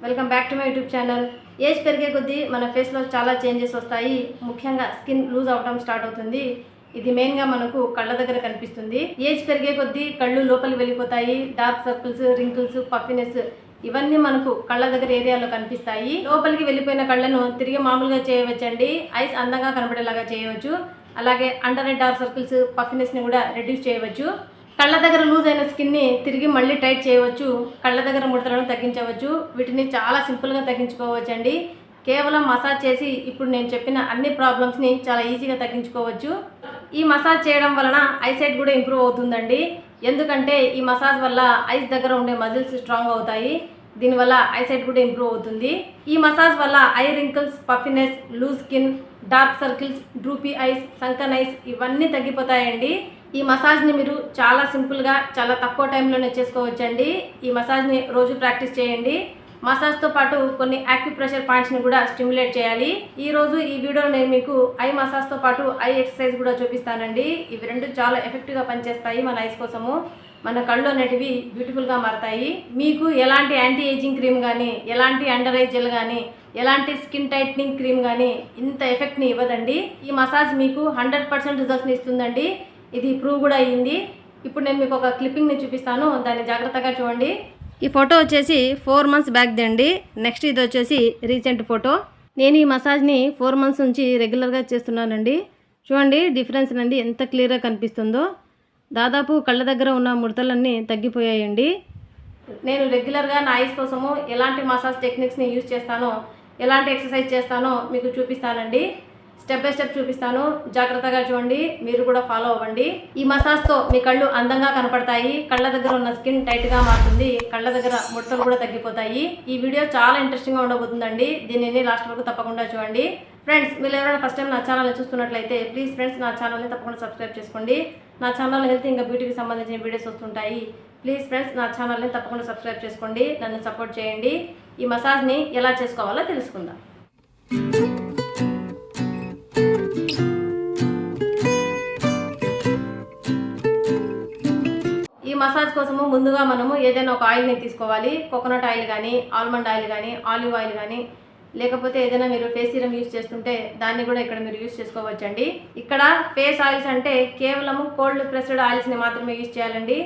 Welcome back to my YouTube channel. Age పెరిగే కొద్దీ మన ఫేస్లో చాలా చేంజెస్ వస్తాయి. ముఖ్యంగా స్కిన్ లూజ్ అవడం స్టార్ట్ అవుతుంది. ఇది మెయిన్గా మనకు కళ్ళ దగ్గర కనిపిస్తుంది. ఏజ్ పెరిగే కొద్దీ కళ్ళు లోపలికి వెళ్ళిపోతాయి. డార్క్ సర్కిల్స్, రింకిల్స్, పఫినెస్ ఇవన్నీ మనకు కళ్ళ దగ్గర ఏరియాలో కనిపిస్తాయి. లోపలికి వెళ్ళిపోయిన కళ్ళను తిరిగి మామూలుగా చేయవచ్చండి. ఐస్ అందంగా కనబడేలాగా చేయవచ్చు. అలాగే అండర్ ఐ డార్క్ సర్కిల్స్, పఫినెస్ని కూడా రెడ్యూస్ చేయవచ్చు. కళ్ళ దగ్గర లూజ్ అయిన స్కిన్ని తిరిగి మళ్ళీ టైట్ చేయవచ్చు. కళ్ళ దగ్గర ముడతలను తగ్గించవచ్చు. వీటిని చాలా సింపుల్గా తగ్గించుకోవచ్చు అండి. కేవలం మసాజ్ చేసి ఇప్పుడు నేను చెప్పిన అన్ని ప్రాబ్లమ్స్ని చాలా ఈజీగా తగ్గించుకోవచ్చు. ఈ మసాజ్ చేయడం వలన ఐసైట్ కూడా ఇంప్రూవ్ అవుతుందండి. ఎందుకంటే ఈ మసాజ్ వల్ల ఐస్ దగ్గర ఉండే మజిల్స్ స్ట్రాంగ్ అవుతాయి. దీనివల్ల ఐసైట్ కూడా ఇంప్రూవ్ అవుతుంది. ఈ మసాజ్ వల్ల eye wrinkles, puffiness, loose skin, dark circles, droopy eyes, sunken eyes ఇవన్నీ తగ్గిపోతాయండి. ఈ మసాజ్ని మీరు చాలా సింపుల్గా చాలా తక్కువ టైంలోనే చేసుకోవచ్చండి. ఈ మసాజ్ని రోజు ప్రాక్టీస్ చేయండి. మసాజ్తో పాటు కొన్ని యాక్యుప్రెషర్ పాయింట్స్ని కూడా స్టిమ్యులేట్ చేయాలి. ఈరోజు ఈ వీడియోలో నేను మీకు ఐ మసాజ్తో పాటు ఐ ఎక్సర్సైజ్ కూడా చూపిస్తానండి. ఇవి రెండు చాలా ఎఫెక్టివ్గా పనిచేస్తాయి మన ఐస్ కోసము. మన కళ్ళు అనేటివి బ్యూటిఫుల్గా మారతాయి. మీకు ఎలాంటి యాంటీ ఏజింగ్ క్రీమ్ కానీ, ఎలాంటి అండర్ ఐ జెల్ కానీ, ఎలాంటి స్కిన్ టైట్నింగ్ క్రీమ్ కానీ ఇంత ఎఫెక్ట్ని ఇవ్వదండి. ఈ మసాజ్ మీకు 100% రిజల్ట్స్ని ఇస్తుందండి. ఇది ప్రూవ్ కూడా అయ్యింది. ఇప్పుడు నేను మీకు ఒక క్లిప్పింగ్ని చూపిస్తాను, దాన్ని జాగ్రత్తగా చూడండి. ఈ ఫోటో వచ్చేసి 4 months బ్యాక్ది అండి. నెక్స్ట్ ఇది వచ్చేసి రీసెంట్ ఫోటో. నేను ఈ మసాజ్ని 4 months నుంచి రెగ్యులర్గా చేస్తున్నానండి. చూడండి డిఫరెన్స్ అనేది ఎంత క్లియర్గా కనిపిస్తుందో. దాదాపు కళ్ళ దగ్గర ఉన్న ముడతలన్నీ తగ్గిపోయాయండి. నేను రెగ్యులర్గా నా ఐస్ కోసము ఎలాంటి మసాజ్ టెక్నిక్స్ని యూజ్ చేస్తానో, ఎలాంటి ఎక్సర్సైజ్ చేస్తానో మీకు చూపిస్తానండి. స్టెప్ బై స్టెప్ చూపిస్తాను, జాగ్రత్తగా చూడండి. మీరు కూడా ఫాలో అవ్వండి. ఈ మసాజ్తో మీ కళ్ళు అందంగా కనపడతాయి. కళ్ళ దగ్గర ఉన్న స్కిన్ టైట్గా మారుతుంది. కళ్ళ దగ్గర ముడతలు కూడా తగ్గిపోతాయి. ఈ వీడియో చాలా ఇంట్రెస్టింగ్గా ఉండబోతుందండి. దీనిని లాస్ట్ వరకు తప్పకుండా చూడండి. ఫ్రెండ్స్, మీరు ఎవరైనా ఫస్ట్ టైం నా ఛానల్ని చూస్తున్నట్లయితే ప్లీజ్ ఫ్రెండ్స్ నా ఛానల్ని తప్పకుండా సబ్స్క్రైబ్ చేసుకోండి. నా ఛానల్లో హెల్త్ ఇంకా బ్యూటీకి సంబంధించిన వీడియోస్ వస్తుంటాయి. ప్లీజ్ ఫ్రెండ్స్ నా ఛానల్ని తప్పకుండా సబ్స్క్రైబ్ చేసుకోండి. నన్ను సపోర్ట్ చేయండి. ఈ మసాజ్ని ఎలా చేసుకోవాలో తెలుసుకుందాం. ఈ మసాజ్ కోసము ముందుగా మనము ఏదైనా ఒక ఆయిల్ని తీసుకోవాలి. కోకోనట్ ఆయిల్ కానీ, ఆల్మండ్ ఆయిల్ కానీ, ఆలివ్ ఆయిల్ కానీ, లేకపోతే ఏదైనా మీరు ఫేస్ సీరం యూజ్ చేస్తుంటే దాన్ని కూడా ఇక్కడ మీరు యూజ్ చేసుకోవచ్చండి. ఇక్కడ ఫేస్ ఆయిల్స్ అంటే కేవలము కోల్డ్ ప్రెస్డ్ ఆయిల్స్ని మాత్రమే యూజ్ చేయాలండి.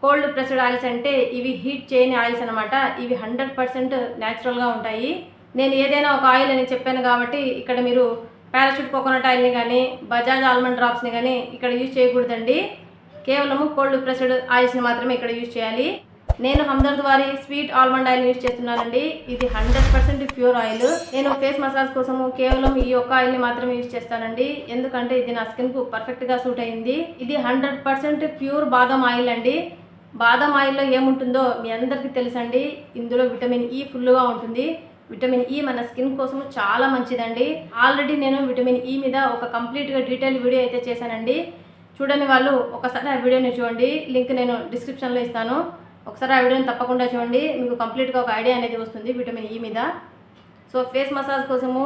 కోల్డ్ ప్రెస్డ్ ఆయిల్స్ అంటే ఇవి హీట్ చేయని ఆయిల్స్ అనమాట. ఇవి 100% న్యాచురల్గా ఉంటాయి. నేను ఏదైనా ఒక ఆయిల్ అని చెప్పాను కాబట్టి ఇక్కడ మీరు పారాషూట్ కోకోనట్ ఆయిల్ని కానీ, బజాజ్ ఆల్మండ్ డ్రాప్స్ని కానీ ఇక్కడ యూజ్ చేయకూడదండి. కేవలము కోల్డ్ ప్రెస్డ్ ఆయిల్స్ని మాత్రమే ఇక్కడ యూజ్ చేయాలి. నేను హమ్దర్ద్ వారి స్వీట్ ఆల్మండ్ ఆయిల్ యూజ్ చేస్తున్నానండి. ఇది 100% ప్యూర్ ఆయిల్. నేను ఫేస్ మసాజ్ కోసము కేవలం ఈ ఒక్క ఆయిల్ని మాత్రమే యూజ్ చేస్తానండి. ఎందుకంటే ఇది నా స్కిన్కు పర్ఫెక్ట్గా సూట్ అయింది. ఇది 100% ప్యూర్ బాదం ఆయిల్ అండి. బాదం ఆయిల్లో ఏముంటుందో మీ అందరికీ తెలుసండి. ఇందులో విటమిన్ ఈ ఫుల్గా ఉంటుంది. విటమిన్ ఈ మన స్కిన్ కోసం చాలా మంచిదండి. ఆల్రెడీ నేను విటమిన్ ఈ మీద ఒక కంప్లీట్గా డీటెయిల్ వీడియో అయితే చేశానండి. చూడని వాళ్ళు ఒకసారి ఆ వీడియోని చూడండి. లింక్ నేను డిస్క్రిప్షన్లో ఇస్తాను. ఒకసారి ఆ వీడియోని తప్పకుండా చూడండి. మీకు కంప్లీట్గా ఒక ఐడియా అనేది వస్తుంది విటమిన్ ఈ మీద. సో ఫేస్ మసాజ్ కోసము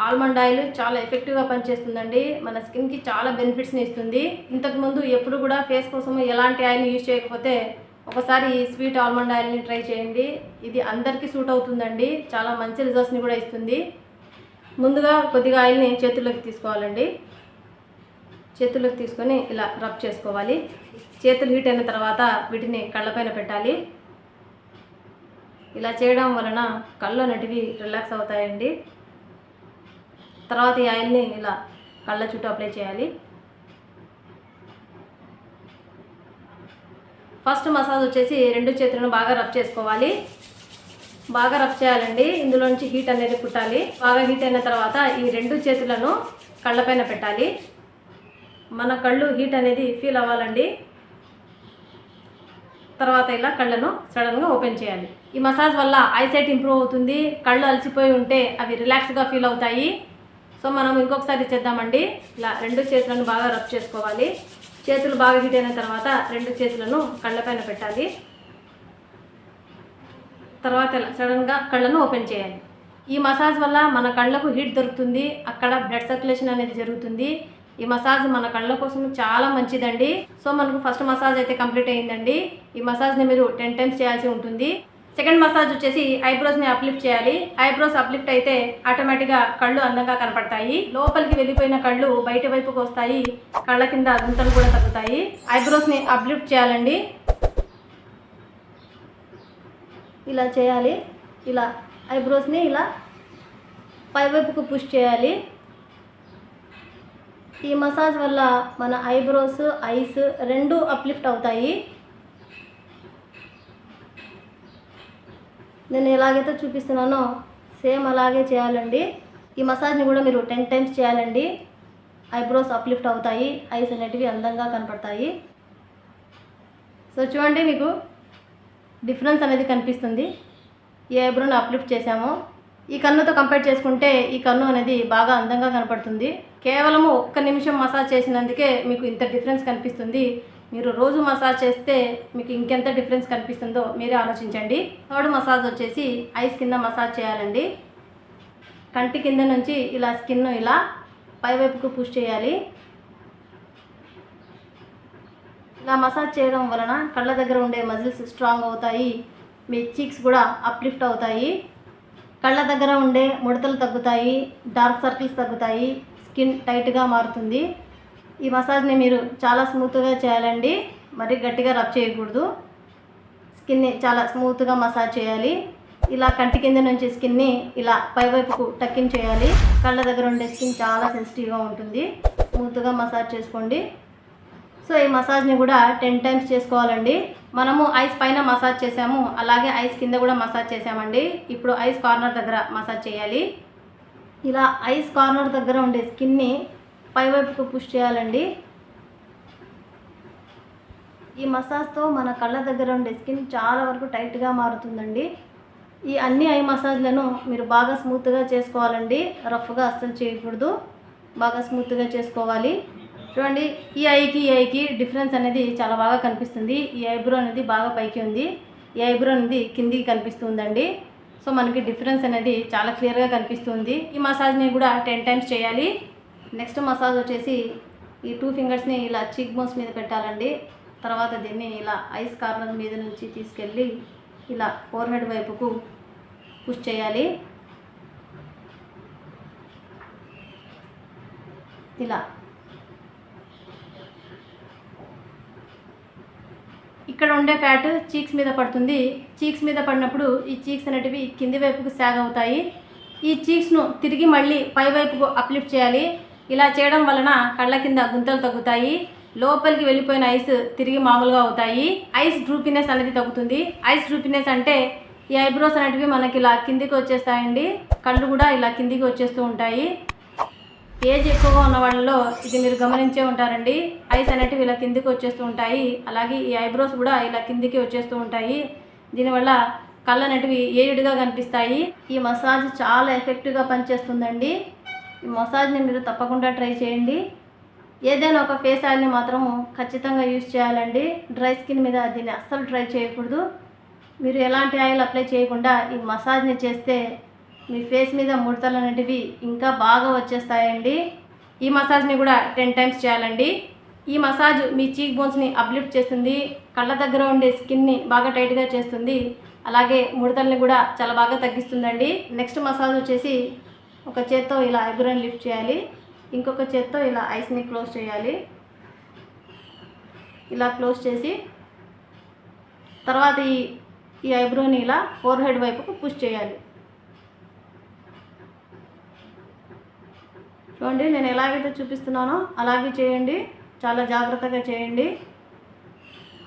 ఆల్మండ్ ఆయిల్ చాలా ఎఫెక్టివ్గా పనిచేస్తుందండి. మన స్కిన్కి చాలా బెనిఫిట్స్ని ఇస్తుంది. ఇంతకుముందు ఎప్పుడు కూడా ఫేస్ కోసము ఎలాంటి ఆయిల్ని యూజ్ చేయకపోతే ఒకసారి ఈ స్వీట్ ఆల్మండ్ ఆయిల్ని ట్రై చేయండి. ఇది అందరికీ సూట్ అవుతుందండి. చాలా మంచి రిజల్ట్స్ని కూడా ఇస్తుంది. ముందుగా కొద్దిగా ఆయిల్ని చేతుల్లోకి తీసుకోవాలండి. చేతుల్లోకి తీసుకొని ఇలా రబ్ చేసుకోవాలి. చేతులు హీట్ అయిన తర్వాత వీటిని కళ్ళపైన పెట్టాలి. ఇలా చేయడం వలన కళ్ళు అనేటివి రిలాక్స్ అవుతాయండి. తర్వాత ఈ ఆయిల్ని ఇలా కళ్ళ చుట్టూ అప్లై చేయాలి. ఫస్ట్ మసాజ్ వచ్చేసి 2 చేతులను బాగా రబ్ చేసుకోవాలి. బాగా రబ్ చేయాలండి. ఇందులోంచి హీట్ అనేది పుట్టాలి. బాగా హీట్ అయిన తర్వాత ఈ 2 చేతులను కళ్ళపైన పెట్టాలి. మన కళ్ళు హీట్ అనేది ఫీల్ అవ్వాలండి. తర్వాత ఇలా కళ్ళను సడన్గా ఓపెన్ చేయాలి. ఈ మసాజ్ వల్ల ఐసైట్ ఇంప్రూవ్ అవుతుంది. కళ్ళు అలసిపోయి ఉంటే అవి రిలాక్స్గా ఫీల్ అవుతాయి. సో మనం ఇంకొకసారి చేద్దామండి. ఇలా 2 చేతులను బాగా రబ్ చేసుకోవాలి. చేతులు బాగా హీట్ అయిన తర్వాత 2 చేతులను కళ్ళపైన పెట్టాలి. తర్వాత ఇలా సడన్గా కళ్ళను ఓపెన్ చేయాలి. ఈ మసాజ్ వల్ల మన కళ్ళకు హీట్ దొరుకుతుంది. అక్కడ బ్లడ్ సర్క్యులేషన్ అనేది జరుగుతుంది. ఈ మసాజ్ మన కళ్ళ కోసం చాలా మంచిదండి. సో మనకు ఫస్ట్ మసాజ్ అయితే కంప్లీట్ అయ్యిందండి. ఈ మసాజ్ని మీరు 10 times చేయాల్సి ఉంటుంది. సెకండ్ మసాజ్ వచ్చేసి ఐబ్రోస్ని అప్లిఫ్ట్ చేయాలి. ఐబ్రోస్ అప్లిఫ్ట్ అయితే ఆటోమేటిక్గా కళ్ళు అందంగా కనపడతాయి. లోపలికి వెళ్ళిపోయిన కళ్ళు బయట వైపుకి వస్తాయి. కళ్ళ కింద గుంతలు కూడా తగ్గుతాయి. ఐబ్రోస్ని అప్లిఫ్ట్ చేయాలండి. ఇలా చేయాలి. ఇలా ఐబ్రోస్ని ఇలా పైవైపుకు పుష్ చేయాలి. ఈ మసాజ్ వల్ల మన ఐబ్రోస్, ఐస్ రెండు అప్లిఫ్ట్ అవుతాయి. నేను ఎలాగైతే చూపిస్తున్నానో సేమ్ అలాగే చేయాలండి. ఈ మసాజ్ని కూడా మీరు 10 టైమ్స్ చేయాలండి. ఐబ్రోస్ అప్లిఫ్ట్ అవుతాయి, ఐస్ అనేటివి అందంగా కనపడతాయి. సో చూడండి, మీకు డిఫరెన్స్ అనేది కనిపిస్తుంది. ఈ ఐబ్రోని అప్లిఫ్ట్ చేసాము. ఈ కన్నుతో కంపేర్ చేసుకుంటే ఈ కన్ను అనేది బాగా అందంగా కనపడుతుంది. కేవలము 1 నిమిషం మసాజ్ చేసినందుకే మీకు ఇంత డిఫరెన్స్ కనిపిస్తుంది. మీరు రోజు మసాజ్ చేస్తే మీకు ఇంకెంత డిఫరెన్స్ కనిపిస్తుందో మీరే ఆలోచించండి. థర్డ్ మసాజ్ వచ్చేసి ఐస్ కింద మసాజ్ చేయాలండి. కంటి కింద నుంచి ఇలా స్కిన్ ఇలా పైవైపుకు పుష్ చేయాలి. ఇలా మసాజ్ చేయడం వలన కళ్ళ దగ్గర ఉండే మజిల్స్ స్ట్రాంగ్ అవుతాయి. మీ చీక్స్ కూడా అప్లిఫ్ట్ అవుతాయి. కళ్ళ దగ్గర ఉండే ముడతలు తగ్గుతాయి, డార్క్ సర్కిల్స్ తగ్గుతాయి, స్కిన్ టైట్గా మారుతుంది. ఈ మసాజ్ని మీరు చాలా స్మూత్గా చేయాలండి. మరి గట్టిగా రబ్ చేయకూడదు. స్కిన్ని చాలా స్మూత్గా మసాజ్ చేయాలి. ఇలా కంటి కింద నుంచి స్కిన్ని ఇలా పైవైపుకు టక్కిన్ చేయాలి. కళ్ళ దగ్గర ఉండే స్కిన్ చాలా సెన్సిటివ్గా ఉంటుంది. స్మూత్గా మసాజ్ చేసుకోండి. సో ఈ మసాజ్ని కూడా 10 టైమ్స్ చేసుకోవాలండి. మనము ఐస్ పైన మసాజ్ చేసాము, అలాగే ఐస్ కింద కూడా మసాజ్ చేసామండి. ఇప్పుడు ఐస్ కార్నర్ దగ్గర మసాజ్ చేయాలి. ఇలా ఐస్ కార్నర్ దగ్గర ఉండే స్కిన్ని పైవైపుకు పుష్ చేయాలండి. ఈ మసాజ్తో మన కళ్ళ దగ్గర ఉండే స్కిన్ చాలా వరకు టైట్గా మారుతుందండి. ఈ అన్ని ఐ మసాజ్లను మీరు బాగా స్మూత్గా చేసుకోవాలండి. రఫ్గా అస్సలు చేయకూడదు, బాగా స్మూత్గా చేసుకోవాలి. చూడండి, ఈ ఐకి డిఫరెన్స్ అనేది చాలా బాగా కనిపిస్తుంది. ఈ ఐబ్రో అనేది బాగా పైకి ఉంది, ఈ ఐబ్రో అనేది కిందికి కనిపిస్తుందండి. సో మనకి డిఫరెన్స్ అనేది చాలా క్లియర్గా కనిపిస్తుంది. ఈ మసాజ్ని కూడా 10 టైమ్స్ చేయాలి. నెక్స్ట్ మసాజ్ వచ్చేసి ఈ 2 ఫింగర్స్ని ఇలా చీక్ బోన్స్ మీద పెట్టాలండి. తర్వాత దీన్ని ఇలా ఐస్ కార్నర్ మీద నుంచి తీసుకెళ్ళి ఇలా ఫోర్ హెడ్ వైపుకు పుష్ చేయాలి. ఇలా ఇక్కడ ఉండే ఫ్యాట్ చీక్స్ మీద పడుతుంది. చీక్స్ మీద పడినప్పుడు ఈ చీక్స్ అనేటివి కింది వైపుకు సాగ్ అవుతాయి. ఈ చీక్స్ను తిరిగి మళ్ళీ పై వైపుకు అప్లిఫ్ట్ చేయాలి. ఇలా చేయడం వలన కళ్ళ కింద గుంతలు తగ్గుతాయి. లోపలికి వెళ్ళిపోయిన ఐస్ తిరిగి మామూలుగా అవుతాయి. ఐస్ డ్రూపీనెస్ అనేది తగ్గుతుంది. ఐస్ డ్రూపీనెస్ అంటే ఈ ఐబ్రోస్ అనేటివి మనకి ఇలా కిందికి వచ్చేస్తాయండి. కళ్ళు కూడా ఇలా కిందికి వచ్చేస్తూ ఉంటాయి. ఏజ్ ఎక్కువగా ఉన్న వాళ్ళలో ఇది మీరు గమనించే ఉంటారండి. ఐస్ అనేటివి ఇలా కిందికి వచ్చేస్తూ ఉంటాయి. అలాగే ఈ ఐబ్రోస్ కూడా ఇలా కిందికి వచ్చేస్తూ ఉంటాయి. దీనివల్ల కళ్ళు అనేటివి ఏజ్డ్గా కనిపిస్తాయి. ఈ మసాజ్ చాలా ఎఫెక్టివ్గా పనిచేస్తుందండి. ఈ మసాజ్ని మీరు తప్పకుండా ట్రై చేయండి. ఏదైనా ఒక ఫేస్ ఆయిల్ని మాత్రం ఖచ్చితంగా యూజ్ చేయాలండి. డ్రై స్కిన్ మీద దీన్ని అస్సలు ట్రై చేయకూడదు. మీరు ఎలాంటి ఆయిల్ అప్లై చేయకుండా ఈ మసాజ్ని చేస్తే మీ ఫేస్ మీద ముడతలు అనేటివి ఇంకా బాగా వచ్చేస్తాయండి. ఈ మసాజ్ని కూడా 10 టైమ్స్ చేయాలండి. ఈ మసాజ్ మీ చీక్ బోన్స్ని అప్లిఫ్ట్ చేస్తుంది. కళ్ళ దగ్గర ఉండే స్కిన్ని బాగా టైట్గా చేస్తుంది. అలాగే ముడతల్ని కూడా చాలా బాగా తగ్గిస్తుందండి. నెక్స్ట్ మసాజ్ వచ్చేసి ఒక చేత్తో ఇలా ఐబ్రోని లిఫ్ట్ చేయాలి. ఇంకొక చేత్తో ఇలా ఐస్ని క్లోజ్ చేయాలి. ఇలా క్లోజ్ చేసి తర్వాత ఈ ఐబ్రోని ఇలా ఫోర్ హెడ్ వైపుకు పుష్ చేయాలి. చూడండి, నేను ఎలాగైతే చూపిస్తున్నానో అలాగే చేయండి. చాలా జాగ్రత్తగా చేయండి.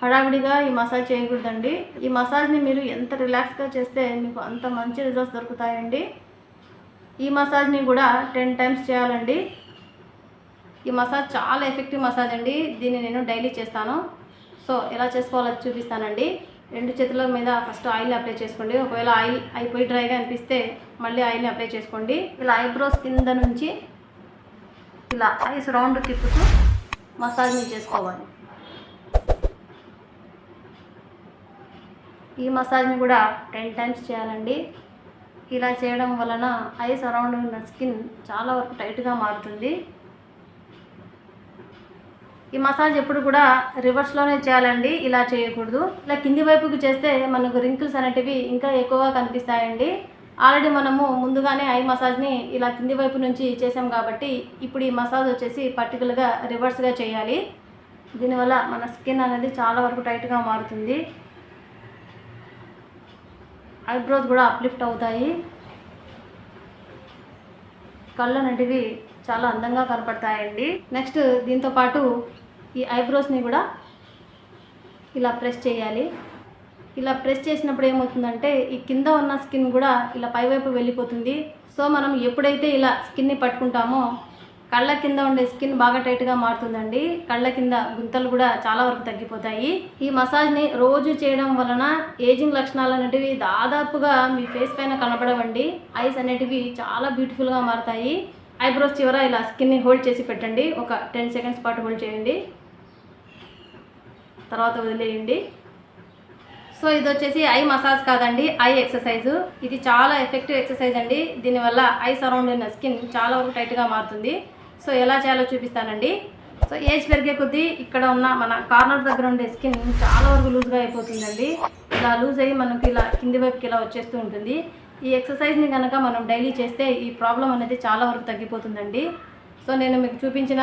హడావిడిగా ఈ మసాజ్ చేయకూడదండి. ఈ మసాజ్ని మీరు ఎంత రిలాక్స్గా చేస్తే మీకు అంత మంచి రిజల్ట్స్ దొరుకుతాయండి. ఈ మసాజ్ని కూడా 10 టైమ్స్ చేయాలండి. ఈ మసాజ్ చాలా ఎఫెక్టివ్ మసాజ్ అండి. దీన్ని నేను డైలీ చేస్తాను. సో ఎలా చేసుకోవాలో చూపిస్తానండి. 2 చేతుల మీద ఫస్ట్ ఆయిల్ని అప్లై చేసుకోండి. ఒకవేళ ఆయిల్ అయిపోయి డ్రైగా అనిపిస్తే మళ్ళీ ఆయిల్ని అప్లై చేసుకోండి. ఇలా ఐబ్రోస్ కింద నుంచి ఇలా ఐస్ రౌండ్ తిప్పుతూ మసాజ్ని చేసుకోవాలి. ఈ మసాజ్ని కూడా 10 టైమ్స్ చేయాలండి. ఇలా చేయడం వలన ఐస్ అరౌండ్ ఉన్న స్కిన్ చాలా వరకు టైట్గా మారుతుంది. ఈ మసాజ్ ఎప్పుడు కూడా రివర్స్లోనే చేయాలండి, ఇలా చేయకూడదు. ఇలా కింది వైపుకి చేస్తే మనకు రింకిల్స్ అనేటివి ఇంకా ఎక్కువగా కనిపిస్తాయండి. ఆల్రెడీ మనము ముందుగానే ఐ మసాజ్ని ఇలా కింది వైపు నుంచి చేసాం కాబట్టి ఇప్పుడు ఈ మసాజ్ వచ్చేసి పర్టికులర్గా రివర్స్గా చేయాలి. దీనివల్ల మన స్కిన్ అనేది చాలా వరకు టైట్గా మారుతుంది. ఐబ్రోస్ కూడా అప్లిఫ్ట్ అవుతాయి. కళ్ళు అనేటివి చాలా అందంగా కనపడతాయండి. నెక్స్ట్ దీంతో పాటు ఈ ఐబ్రోస్ని కూడా ఇలా ప్రెస్ చేయాలి. ఇలా ప్రెస్ చేసినప్పుడు ఏమవుతుందంటే ఈ కింద ఉన్న స్కిన్ కూడా ఇలా పైవైపు వెళ్ళిపోతుంది. సో మనం ఎప్పుడైతే ఇలా స్కిన్ని పట్టుకుంటామో కళ్ళ కింద ఉండే స్కిన్ బాగా టైట్గా మారుతుందండి. కళ్ళ కింద గుంతలు కూడా చాలా వరకు తగ్గిపోతాయి. ఈ మసాజ్ని రోజు చేయడం వలన ఏజింగ్ లక్షణాలు అనేటివి దాదాపుగా మీ ఫేస్ పైన కనబడవండి. ఐస్ అనేటివి చాలా బ్యూటిఫుల్గా మారుతాయి. ఐబ్రోస్ చివర ఇలా స్కిన్ని హోల్డ్ చేసి పెట్టండి. ఒక 10 సెకండ్స్ పాటు హోల్డ్ చేయండి, తర్వాత వదిలేయండి. సో ఇది వచ్చేసి ఐ మసాజ్ కాదండి, ఐ ఎక్సర్సైజు. ఇది చాలా ఎఫెక్టివ్ ఎక్సర్సైజ్ అండి. దీనివల్ల ఐ సరౌండ్ ఉన్న స్కిన్ చాలా వరకు టైట్గా మారుతుంది. సో ఎలా చేయాలో చూపిస్తానండి. సో ఏజ్ పెరిగే కొద్దీ ఇక్కడ ఉన్న మన కార్నర్ దగ్గర ఉండే స్కిన్ చాలా వరకు లూజ్గా అయిపోతుందండి. ఇలా లూజ్ అయ్యి మనకి ఇలా కింది వైపుకి ఇలా వచ్చేస్తూ ఉంటుంది. ఈ ఎక్సర్సైజ్ని కనుక మనం డైలీ చేస్తే ఈ ప్రాబ్లం అనేది చాలా వరకు తగ్గిపోతుందండి. సో నేను మీకు చూపించిన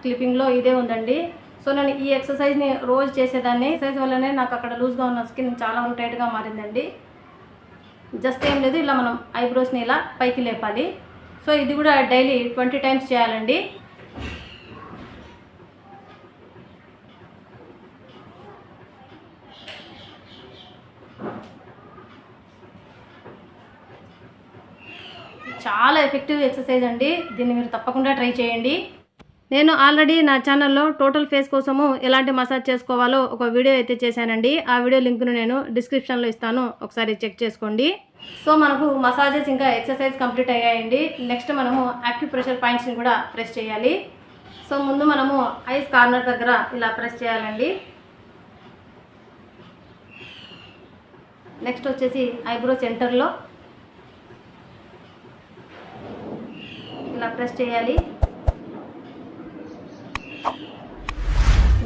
క్లిప్పింగ్లో ఇదే ఉందండి. సో నేను ఈ ఎక్సర్సైజ్ని రోజు చేసేదాన్ని. ఎక్సర్సైజ్ వల్లనే నాకు అక్కడ లూజ్గా ఉన్న స్కిన్ చాలా వరకు టైట్గా మారిందండి. జస్ట్ ఏం లేదు, ఇలా మనం ఐబ్రోస్ని ఇలా పైకి లేపాలి. సో ఇది కూడా డైలీ 20 టైమ్స్ చేయాలండి. చాలా ఎఫెక్టివ్ ఎక్సర్సైజ్ అండి. దీన్ని మీరు తప్పకుండా ట్రై చేయండి. నేను ఆల్రెడీ నా ఛానల్లో టోటల్ ఫేస్ కోసము ఎలాంటి మసాజ్ చేసుకోవాలో ఒక వీడియో అయితే చేశానండి. ఆ వీడియో లింక్ను నేను డిస్క్రిప్షన్లో ఇస్తాను, ఒకసారి చెక్ చేసుకోండి. సో మనకు మసాజెస్ ఇంకా ఎక్సర్సైజ్ కంప్లీట్ అయ్యాయండి. నెక్స్ట్ మనము యాక్యుప్రెషర్ పాయింట్స్ని కూడా ప్రెస్ చేయాలి. సో ముందు మనము ఐస్ కార్నర్ దగ్గర ఇలా ప్రెస్ చేయాలండి. నెక్స్ట్ వచ్చేసి ఐబ్రో సెంటర్లో ఇలా ప్రెస్ చేయాలి.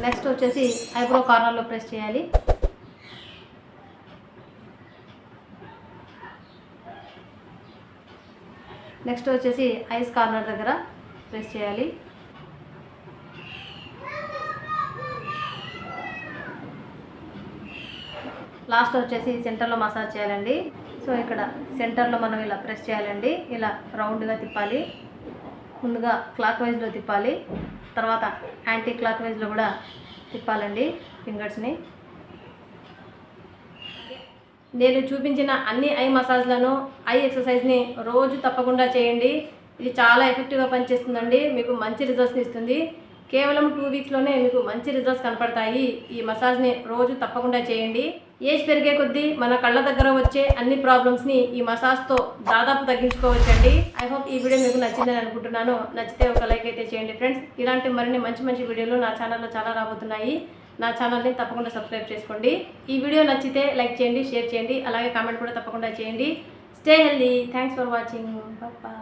నెక్స్ట్ వచ్చేసి ఐబ్రో కార్నర్లో ప్రెస్ చేయాలి. నెక్స్ట్ వచ్చేసి ఐస్ కార్నర్ దగ్గర ప్రెస్ చేయాలి. లాస్ట్ వచ్చేసి సెంటర్లో మసాజ్ చేయాలండి. సో ఇక్కడ సెంటర్లో మనం ఇలా ప్రెస్ చేయాలండి. ఇలా రౌండ్గా తిప్పాలి. ముందుగా క్లాక్ వైజ్లో తిప్పాలి, తర్వాత యాంటీ క్లాక్ వైజ్లో కూడా తిప్పాలండి ఫింగర్స్ని. నేను చూపించిన అన్ని ఐ మసాజ్లను, ఐ ఎక్సర్సైజ్ని రోజు తప్పకుండా చేయండి. ఇది చాలా ఎఫెక్టివ్గా పనిచేస్తుందండి. మీకు మంచి రిజల్ట్స్ని ఇస్తుంది. కేవలం 2 వీక్స్లోనే మీకు మంచి రిజల్ట్స్ కనపడతాయి. ఈ మసాజ్ని రోజు తప్పకుండా చేయండి. ఏజ్ పెరిగే కొద్దీ మన కళ్ళ దగ్గర వచ్చే అన్ని ప్రాబ్లమ్స్ని ఈ మసాజ్తో దాదాపు తగ్గించుకోవచ్చండి. ఐ హోప్ ఈ వీడియో మీకు నచ్చిందని అనుకుంటున్నాను. నచ్చితే ఒక లైక్ అయితే చేయండి ఫ్రెండ్స్. ఇలాంటి మరిన్ని మంచి వీడియోలు నా ఛానల్లో చాలా రాబోతున్నాయి. నా ఛానల్ని తప్పకుండా సబ్స్క్రైబ్ చేసుకోండి. ఈ వీడియో నచ్చితే లైక్ చేయండి, షేర్ చేయండి, అలాగే కామెంట్ కూడా తప్పకుండా చేయండి. Stay healthy. Thanks for watching. Bye.